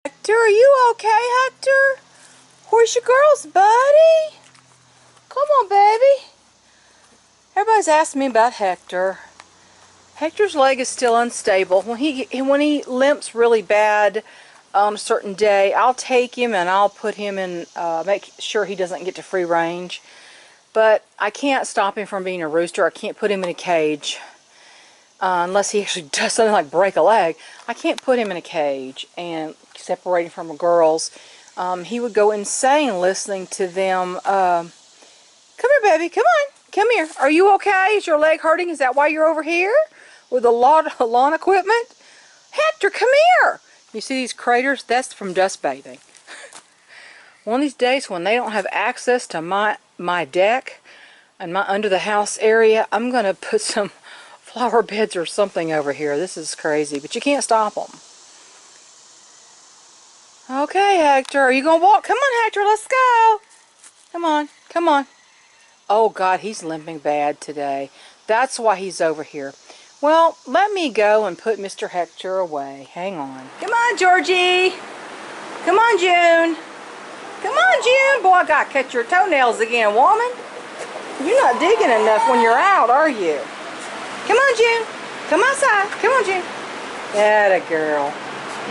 Hector, are you okay, Hector? Where's your girls, buddy? Come on, baby. Everybody's asking me about Hector. Hector's leg is still unstable. When he limps really bad on a certain day, I'll take him and I'll put him in, make sure he doesn't get to free range. But I can't stop him from being a rooster. I can't put him in a cage. Unless he actually does something like break a leg. I can't put him in a cage and separate him from the girls. He would go insane listening to them. Come here, baby. Come on. Come here. Are you okay? Is your leg hurting? Is that why you're over here with a lot of lawn equipment? Hector, come here. You see these craters? That's from dust bathing. One of these days when they don't have access to my deck and my under the house area, I'm going to put some flower beds or something over here. This is crazy, but you can't stop them. Okay, Hector, are you going to walk? Come on, Hector, let's go. Come on, come on. Oh, God, he's limping bad today. That's why he's over here. Well, let me go and put Mr. Hector away. Hang on. Come on, Georgie. Come on, June. Come on, June. Boy, I got to cut your toenails again, woman. You're not digging enough when you're out, are you? Come on, June. Come outside. Come on, June. Atta girl.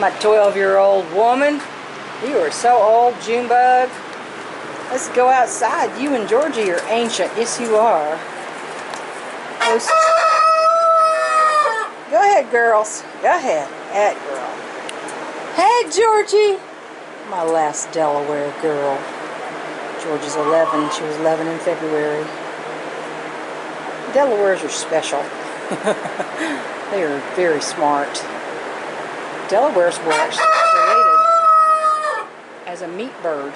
My 12-year-old woman. You are so old, Junebug. Let's go outside. You and Georgie are ancient. Yes, you are. Go ahead, girls. Go ahead. That girl. Hey, Georgie. My last Delaware girl. Georgie's 11. She was 11 in February. Delawares are special. They are very smart. Delawares were actually created as a meat bird.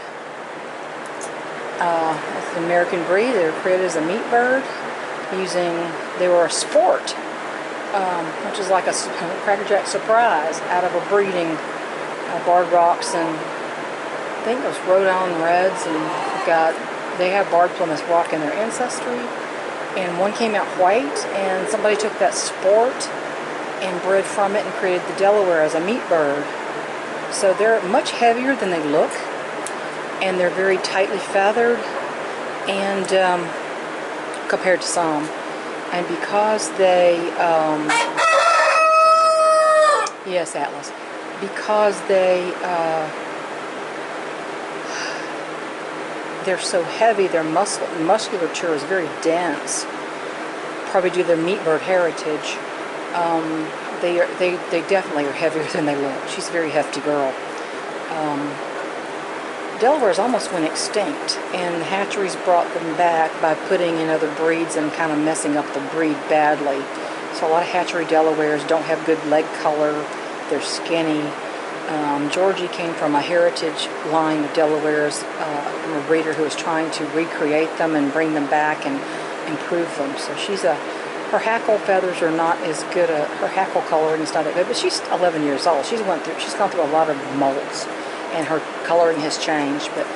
It's an American breed. They were created as a meat bird they were a sport, which is like a Cracker Jack surprise out of a breeding Barred Rocks and I think it was Rhode Island Reds, and they have Barred Plymouth Rock in their ancestry. And one came out white, and somebody took that sport and bred from it and created the Delaware as a meat bird. So they're much heavier than they look, and they're very tightly feathered, and compared to some. And because they, yes, Atlas, because they're so heavy, their musculature is very dense, probably due to their meat bird heritage. They definitely are heavier than they look. She's a very hefty girl. Delawares almost went extinct, and the hatcheries brought them back by putting in other breeds and kind of messing up the breed badly. So a lot of hatchery Delawares don't have good leg color. They're skinny. Georgie came from a heritage line of Delawares from a breeder who was trying to recreate them and bring them back and improve them. So her hackle feathers are not as good. Her hackle coloring is not that good, but she's 11 years old. She's gone through a lot of molds, and her coloring has changed. But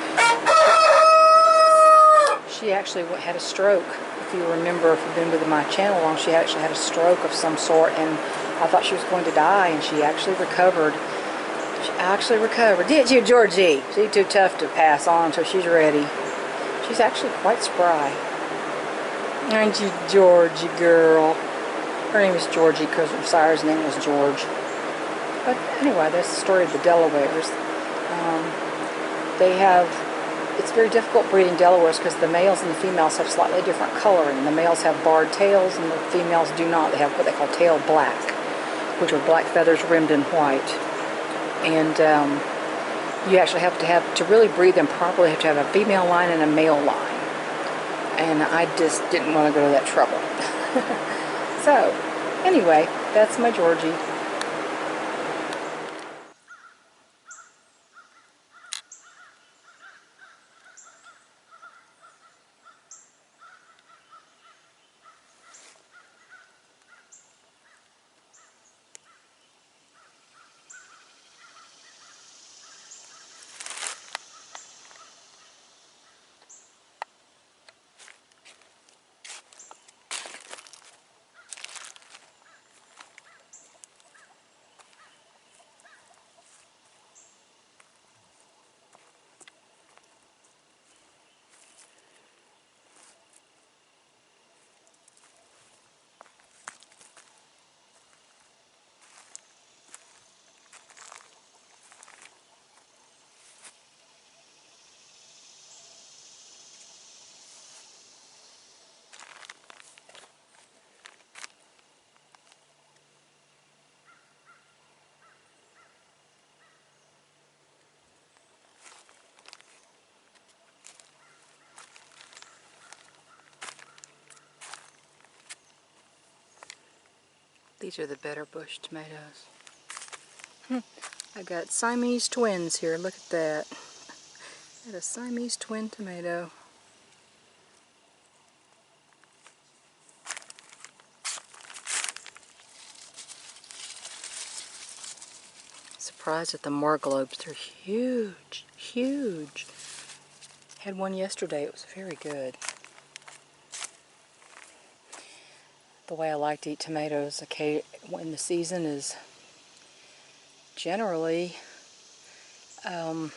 she actually had a stroke. If you remember, if you've been with my channel long, she actually had a stroke of some sort, and I thought she was going to die, and she actually recovered. Didn't you, Georgie? She's too tough to pass on until she's ready. She's actually quite spry. Aren't you, Georgie girl? Her name is Georgie because her sire's name was George. But anyway, that's the story of the Delawares. It's very difficult breeding Delawares because the males and the females have slightly different coloring. The males have barred tails and the females do not. They have what they call tail black, which are black feathers rimmed in white. And you actually have to really breed them properly, you have to have a female line and a male line. And I just didn't want to go to that trouble. So, anyway, that's my Georgie. These are the better bush tomatoes. I got Siamese twins here. Look at that. Got a Siamese twin tomato. Surprised at the marglobes. They're huge, huge. Had one yesterday. It was very good. The way I like to eat tomatoes, okay, when the season is generally a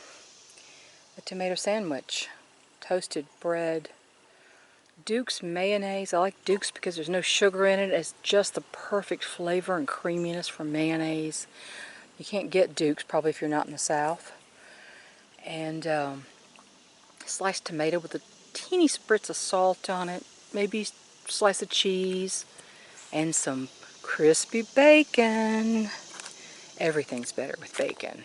tomato sandwich, toasted bread, Duke's mayonnaise. I like Duke's because there's no sugar in it. It's just the perfect flavor and creaminess for mayonnaise. You can't get Duke's probably if you're not in the South. And sliced tomato with a teeny spritz of salt on it, maybe a slice of cheese, and some crispy bacon. Everything's better with bacon.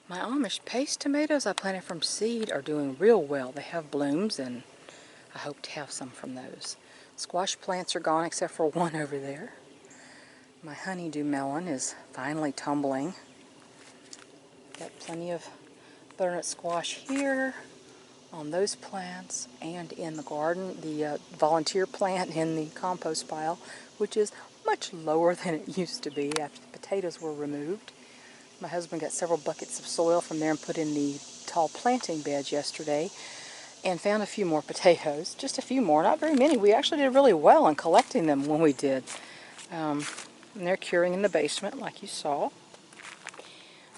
My Amish paste tomatoes I planted from seed are doing real well. They have blooms, and I hope to have some from those. Squash plants are gone except for one over there. My honeydew melon is finally tumbling. Got plenty of butternut squash here on those plants and in the garden. The volunteer plant in the compost pile, which is much lower than it used to be after the potatoes were removed. My husband got several buckets of soil from there and put in the tall planting beds yesterday and found a few more potatoes. Just a few more, not very many. We actually did really well in collecting them when we did. And they're curing in the basement like you saw.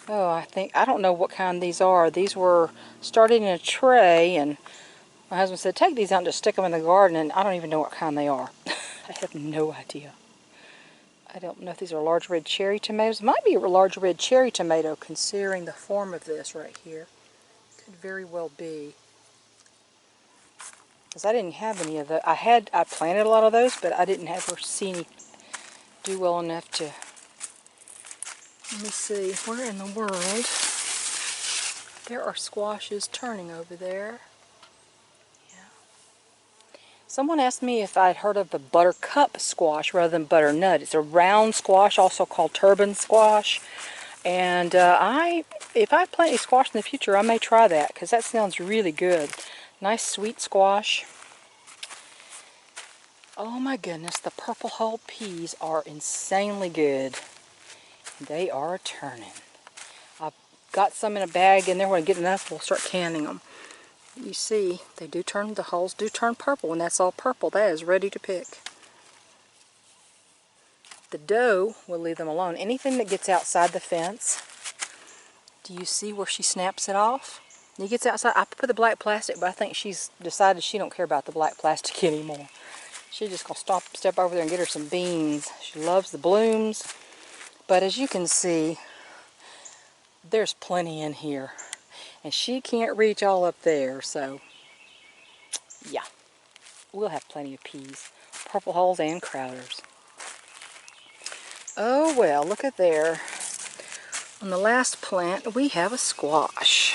Oh, I don't know what kind these are. These were started in a tray, and my husband said, take these out and just stick them in the garden, and I don't even know what kind they are. I have no idea. I don't know if these are large red cherry tomatoes. It might be a large red cherry tomato considering the form of this right here. Could very well be. Because I didn't have any of the. I planted a lot of those, but I didn't ever see any do well enough to. Let me see, where in the world? There are squashes turning over there. Someone asked me if I'd heard of the buttercup squash rather than butternut. It's a round squash, also called turban squash. And if I plant a squash in the future, I may try that because that sounds really good. Nice sweet squash. Oh my goodness, the purple hull peas are insanely good. They are turning. I've got some in a bag in there. When I get enough, we'll start canning them. You see, they do turn, the hulls do turn purple, and that's all purple. That is ready to pick. The doe will leave them alone. Anything that gets outside the fence, do you see where she snaps it off? He gets outside. I put the black plastic, but I think she's decided she don't care about the black plastic anymore. She's just going to step over there and get her some beans. She loves the blooms, but as you can see, there's plenty in here. And she can't reach all up there, so yeah, we'll have plenty of peas, purple hulls and crowders. Oh well, look at there. On the last plant, we have a squash.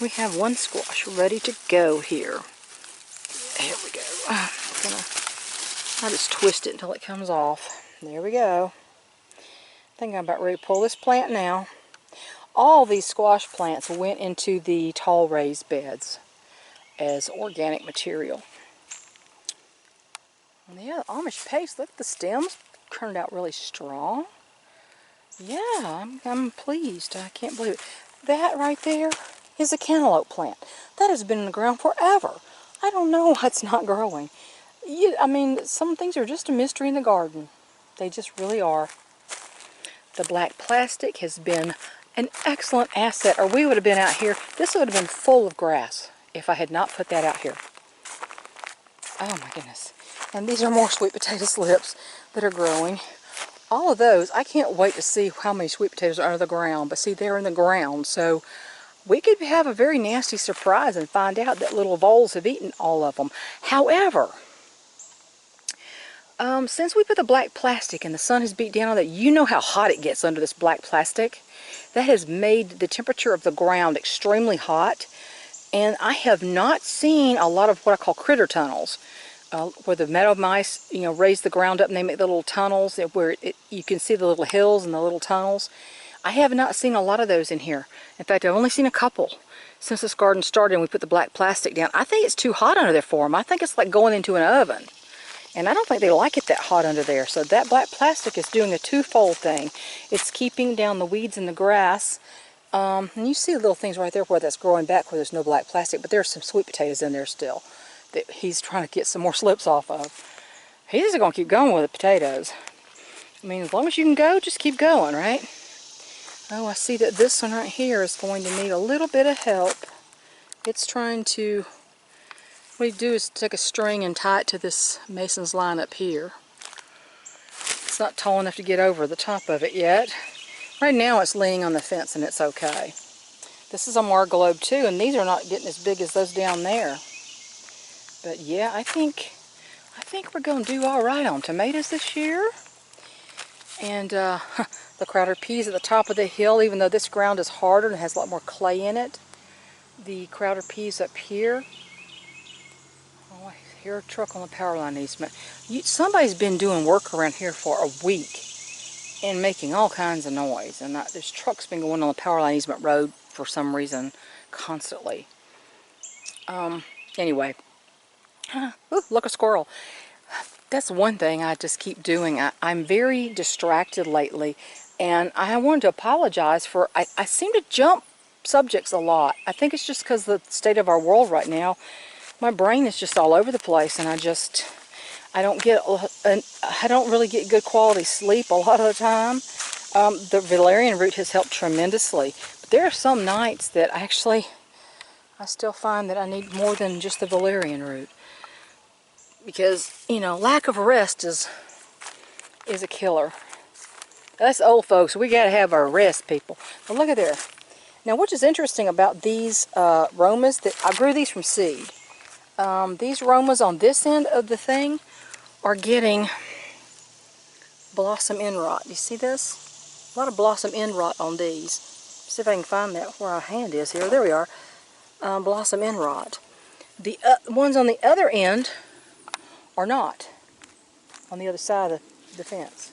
We have one squash ready to go here. Here we go. I'll just twist it until it comes off. There we go. I think I'm about ready to pull this plant now. All these squash plants went into the tall raised beds as organic material. And yeah, Amish paste, look, the stems turned out really strong. Yeah, I'm pleased. I can't believe it. That right there is a cantaloupe plant. That has been in the ground forever. I don't know why it's not growing. I mean, some things are just a mystery in the garden. They just really are. The black plastic has been an excellent asset, or we would have been out here. This would have been full of grass if I had not put that out here. Oh my goodness. And these are more sweet potato slips that are growing. All of those, I can't wait to see how many sweet potatoes are under the ground. But see, they're in the ground, so we could have a very nasty surprise and find out that little voles have eaten all of them. However, since we put the black plastic and the sun has beat down on that, you know how hot it gets under this black plastic. That has made the temperature of the ground extremely hot, and I have not seen a lot of what I call critter tunnels. where the meadow mice, raise the ground up and they make the little tunnels where you can see the little hills and the little tunnels. I have not seen a lot of those in here. In fact, I've only seen a couple since this garden started and we put the black plastic down. I think it's too hot under there for them. I think it's like going into an oven. And I don't think they like it that hot under there. So that black plastic is doing a twofold thing. It's keeping down the weeds and the grass. And you see the little things right there where that's growing back where there's no black plastic. But there's some sweet potatoes in there still that he's trying to get some more slips off of. He's just going to keep going with the potatoes. I mean, as long as you can go, just keep going, right? Oh, I see that this one right here is going to need a little bit of help. It's trying to... What you do is take a string and tie it to this mason's line up here. It's not tall enough to get over the top of it yet. Right now it's leaning on the fence and it's okay. This is a Margalobe too, and these are not getting as big as those down there. But yeah, I think we're going to do all right on tomatoes this year. And the Crowder peas at the top of the hill, even though this ground is harder and has a lot more clay in it. The Crowder peas up here. Oh, I hear a truck on the power line easement. Somebody's been doing work around here for a week and making all kinds of noise. And there's trucks been going on the power line easement road for some reason constantly. Anyway. Ooh, look, a squirrel. That's one thing I just keep doing. I'm very distracted lately, and I wanted to apologize for, I seem to jump subjects a lot. I think it's just because of the state of our world right now. My brain is just all over the place, and I don't really get good quality sleep a lot of the time. The valerian root has helped tremendously. But there are some nights that actually I still find that I need more than just the valerian root. Because, lack of rest is a killer. Us old folks, we gotta have our rest, people. But look at there. Now, which is interesting about these Romas, that I grew these from seed. These Romas on this end of the thing are getting blossom end rot. Do you see this? A lot of blossom end rot on these. See if I can find that where our hand is here. There we are. Blossom end rot. The ones on the other end are not, on the other side of the fence.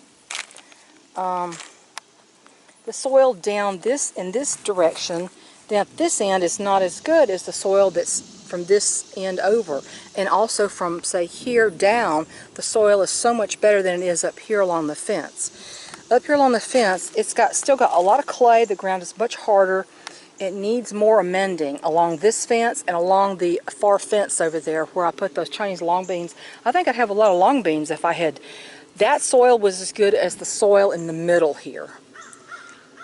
The soil down in this direction, down this end, is not as good as the soil that's from this end over. And also from, say, here down, the soil is so much better than it is up here along the fence. Up here along the fence, it's still got a lot of clay. The ground is much harder. It needs more amending along this fence and along the far fence over there where I put those Chinese long beans. I think I'd have a lot of long beans if I had... That soil was as good as the soil in the middle here.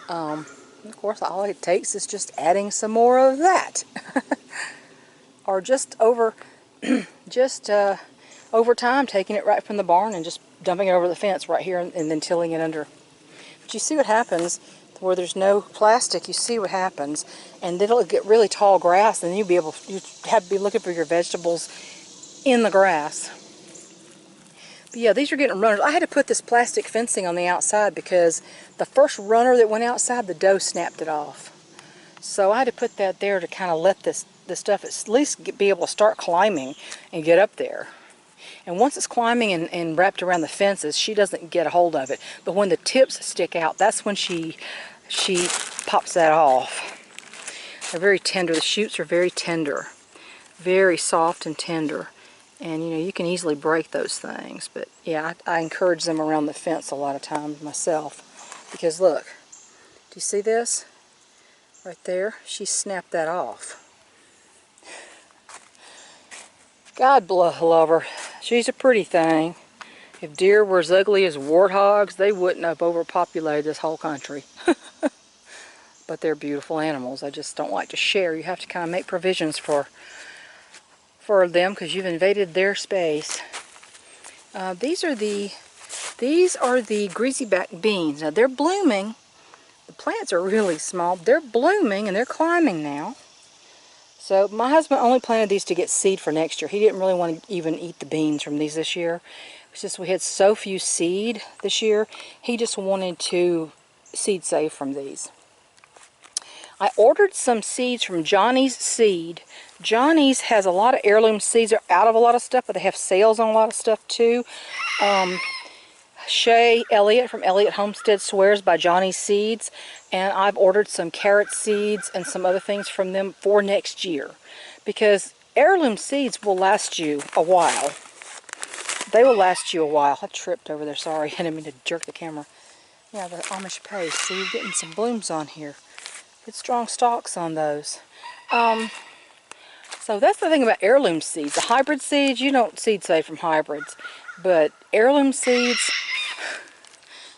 Of course, all it takes is just adding some more of that. Or just over time, taking it right from the barn and just dumping it over the fence right here and then tilling it under. But you see what happens where there's no plastic. You see what happens, and it'll get really tall grass, and you have to be looking for your vegetables in the grass. But yeah, these are getting runners. I had to put this plastic fencing on the outside because the first runner that went outside, the doe snapped it off. So I had to put that there to kind of let this stuff at least be able to start climbing and get up there. And once it's climbing and wrapped around the fences, she doesn't get a hold of it. But when the tips stick out, that's when she pops that off. They're very tender. The shoots are very tender. Very soft and tender. And, you can easily break those things. But, yeah, I encourage them around the fence a lot of times myself. Because, look, do you see this? Right there? She snapped that off. God love her. She's a pretty thing. If deer were as ugly as warthogs, they wouldn't have overpopulated this whole country. But they're beautiful animals. I just don't like to share. You have to kind of make provisions for them because you've invaded their space. These are the greasyback beans. Now they're blooming. The plants are really small. They're blooming and they're climbing now. So my husband only planted these to get seed for next year. He didn't really want to even eat the beans from these this year. It's just we had so few seed this year. He just wanted to seed save from these. I ordered some seeds from Johnny's Seed. Johnny's has a lot of heirloom seeds. They're out of a lot of stuff, but they have sales on a lot of stuff too. Shay Elliott from Elliott Homestead Swears by Johnny's Seeds, and I've ordered some carrot seeds and some other things from them for next year, because heirloom seeds will last you a while. They will last you a while. I tripped over there, sorry. I didn't mean to jerk the camera. Yeah, the Amish paste. See, you're getting some blooms on here. Good strong stalks on those. So that's the thing about heirloom seeds. The hybrid seeds, you don't seed save from hybrids. But heirloom seeds,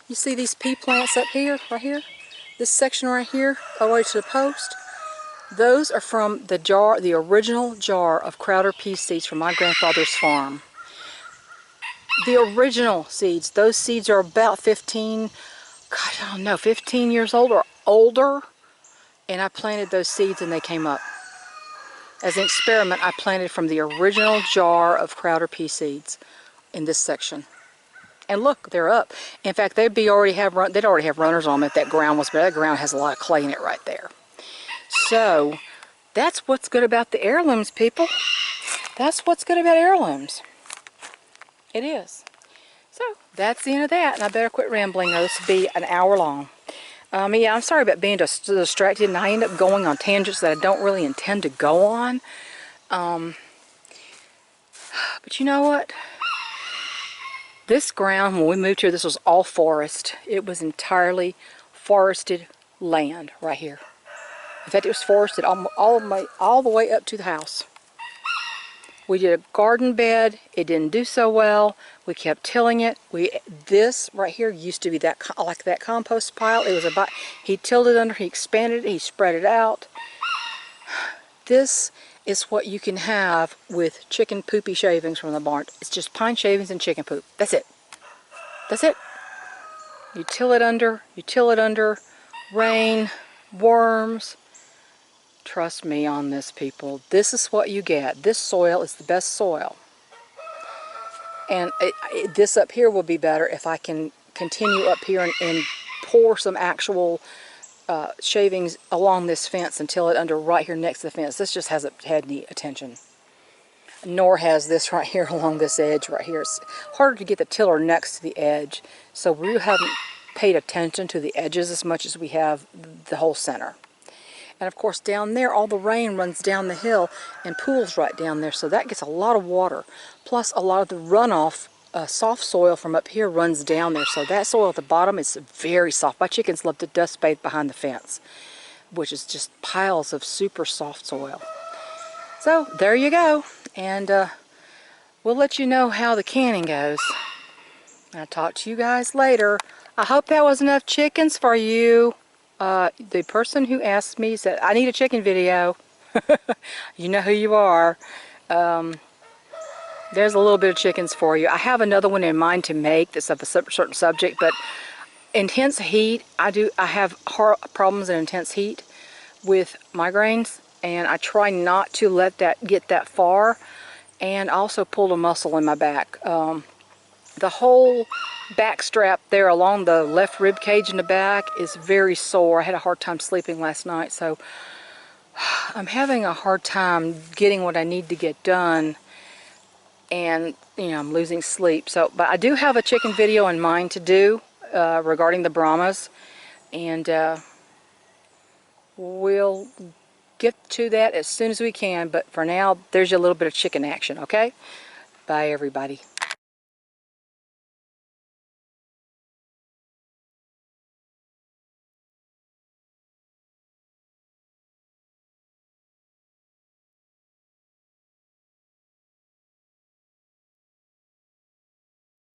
you see these pea plants up here, right here? This section right here, all the way to the post. Those are from the jar, the original jar of Crowder pea seeds from my grandfather's farm. The original seeds. Those seeds are about 15 years old or older. And I planted those seeds and they came up. As an experiment, I planted from the original jar of Crowder pea seeds in this section. And look, they're up. In fact, they'd already have runners on them if that ground was, but that ground has a lot of clay in it right there. So, that's what's good about the heirlooms, people. That's what's good about heirlooms. It is. So, that's the end of that, and I better quit rambling, or this will be an hour long. Yeah, I'm sorry about being distracted, and I end up going on tangents that I don't really intend to go on. But you know what? This ground, when we moved here, this was all forest. It was entirely forested land right here. In fact, it was forested all the way up to the house. We did a garden bed. It didn't do so well. We kept tilling it. This right here used to be like that compost pile. It was he tilled it under, he expanded it, he spread it out. This is what you can have with chicken poopy shavings from the barn. It's just pine shavings and chicken poop. That's it. That's it. You till it under, rain, worms. Trust me on this, people. This is what you get. This soil is the best soil. And this up here will be better if I can continue up here and pour some actual shavings along this fence and till it under right here next to the fence. This just hasn't had any attention. Nor has this right here along this edge right here. It's harder to get the tiller next to the edge. So we haven't paid attention to the edges as much as we have the whole center. And of course down there, all the rain runs down the hill and pools right down there. So that gets a lot of water. Plus a lot of the runoff, soft soil from up here runs down there. So that soil at the bottom is very soft. My chickens love to dust bathe behind the fence, which is just piles of super soft soil. So there you go. And we'll let you know how the canning goes. I'll talk to you guys later. I hope that was enough chickens for you. The person who asked me said, I need a chicken video. You know who you are. There's a little bit of chickens for you. I have another one in mind to make that's of a certain subject, but intense heat, I have problems in intense heat with migraines, and I try not to let that get that far, and also pulled a muscle in my back. The whole back strap there along the left rib cage in the back is very sore. I had a hard time sleeping last night, so I'm having a hard time getting what I need to get done, and I'm losing sleep. So, but I do have a chicken video in mind to do regarding the Brahmas, and we'll get to that as soon as we can. But for now, there's a little bit of chicken action, okay? Bye, everybody.